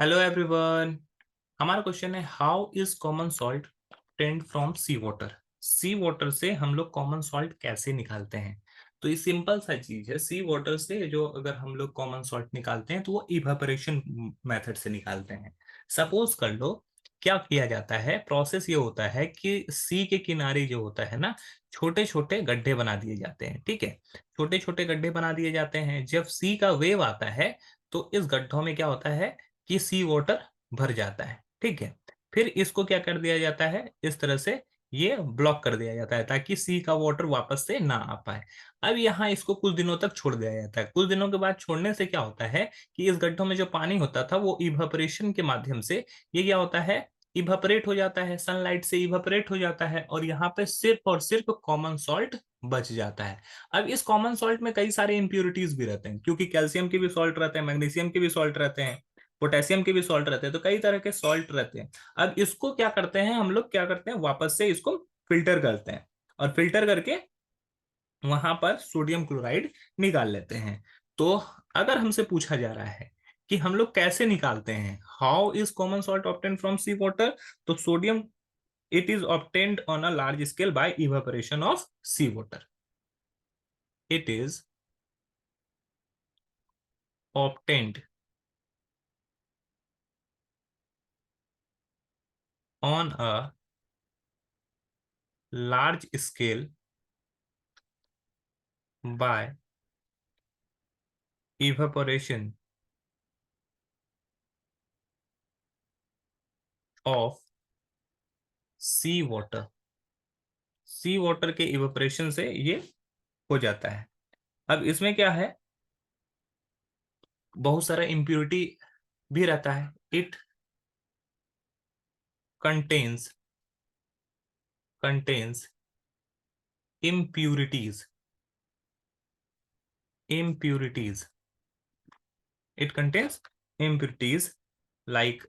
Hello everyone. हमारा question है how is common salt obtained from sea water. Sea water से हम लोग कॉमन सॉल्ट कैसे निकालते हैं? तो ये सिंपल सा चीज है। सी वाटर से जो अगर हम लोग कॉमन सॉल्ट निकालते हैं तो वो इवापोरेशन मेथड से निकालते हैं। सपोज कर लो क्या किया जाता है, प्रोसेस ये होता है कि सी के किनारे जो होता है ना, छोटे छोटे गड्ढे बना दिए जाते हैं। ठीक है, छोटे छोटे गड्ढे बना दिए जाते हैं। जब सी का वेव आता है तो इस गड्ढों में क्या होता है कि सी वाटर भर जाता है। ठीक है, फिर इसको क्या कर दिया जाता है, इस तरह से ये ब्लॉक कर दिया जाता है ताकि सी का वाटर वापस से ना आ पाए। अब यहाँ इसको कुछ दिनों तक छोड़ दिया जाता है। कुछ दिनों के बाद छोड़ने से क्या होता है कि इस गड्ढों में जो पानी होता था वो इवापोरेशन के माध्यम से ये क्या होता है, इवापोरेट हो जाता है, सनलाइट से इवापोरेट हो जाता है और यहाँ पे सिर्फ और सिर्फ कॉमन सॉल्ट बच जाता है। अब इस कॉमन सॉल्ट में कई सारे इंप्योरिटीज भी रहते हैं, क्योंकि कैल्शियम के भी सॉल्ट रहते हैं, मैग्नीशियम के भी सॉल्ट रहते हैं, पोटेशियम के भी सॉल्ट रहते हैं, तो कई तरह के सॉल्ट रहते हैं। अब इसको क्या करते हैं, हम लोग क्या करते हैं, वापस से इसको फिल्टर करते हैं और फिल्टर करके वहां पर सोडियम क्लोराइड निकाल लेते हैं। तो अगर हमसे पूछा जा रहा है कि हम लोग कैसे निकालते हैं, how is common salt obtain from sea water, तो sodium it is obtained on a large scale by evaporation of sea water. It is obtained on a large scale by evaporation of sea water. Sea water के evaporation से ये हो जाता है। अब इसमें क्या है, बहुत सारा इम्प्योरिटी भी रहता है। It contains contains impurities impurities it contains impurities like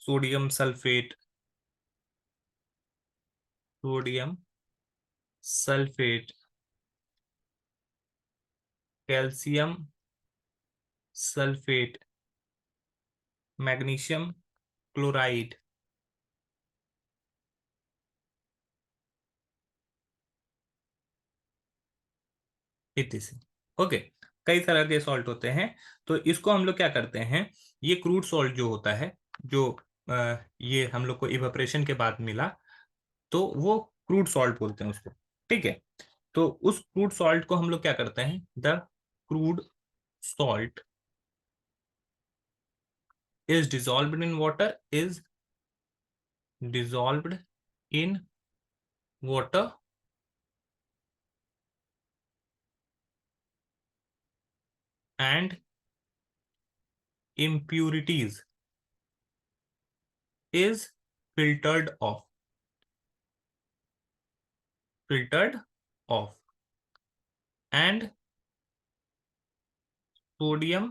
sodium sulfate, sodium sulfate, calcium sulfate, magnesium chloride, इत्यादि। ओके, कई तरह के सॉल्ट होते हैं। तो इसको हम लोग क्या करते हैं, ये क्रूड सॉल्ट जो होता है, जो ये हम लोग को इवेपोरेशन के बाद मिला, तो वो क्रूड सॉल्ट बोलते हैं उसको। ठीक है, तो उस क्रूड सॉल्ट को हम लोग क्या करते हैं, the crude salt is dissolved in water, is dissolved in water and impurities is filtered off, filtered off, and sodium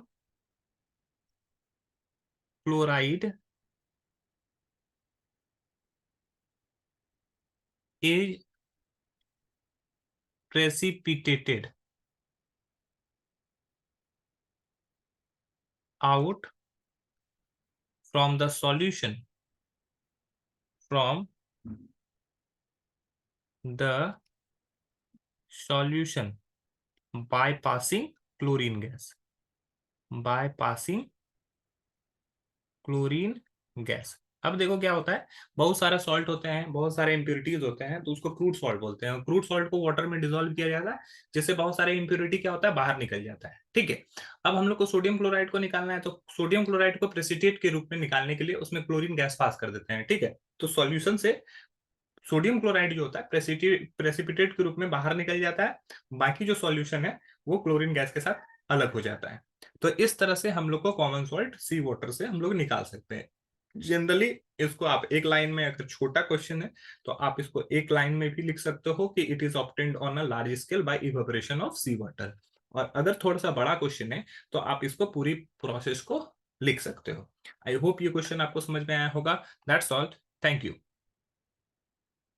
chloride is precipitated out from the solution, from the solution by passing chlorine gas, by passing chlorine gas. अब देखो क्या होता है, बहुत सारा salt होते हैं, बहुत सारे इंप्योरिटीज होते हैं, तो उसको क्रूड सॉल्ट बोलते हैं। क्रूड सॉल्ट को वाटर में डिसॉल्व किया जाता है, जिससे बहुत सारे इंप्योरिटी क्या होता है, बाहर निकल जाता है। ठीक है, अब हम लोग को सोडियम क्लोराइड को निकालना है, तो सोडियम क्लोराइड को प्रेसिपिटेट के रूप में निकालने के लिए उसमें क्लोरीन गैस पास कर देते हैं। ठीक है, तो सॉल्यूशन से सोडियम क्लोराइड जो होता है प्रेसिपिटेट के रूप में बाहर निकल जाता है, बाकी जो सॉल्यूशन है वो क्लोरीन गैस के साथ अलग हो जाता है। तो इस तरह से हम लोग को कॉमन सॉल्ट सी वाटर से हम लोग निकाल सकते हैं। जनरली इसको आप एक लाइन में, अगर छोटा क्वेश्चन है तो आप इसको एक लाइन में भी लिख सकते हो कि it is obtained on a large scale by evaporation of sea water. और अगर थोड़ा सा बड़ा क्वेश्चन है तो आप इसको पूरी प्रोसेस को लिख सकते हो। आई होप ये क्वेश्चन आपको समझ में आया होगा। That's all, thank you.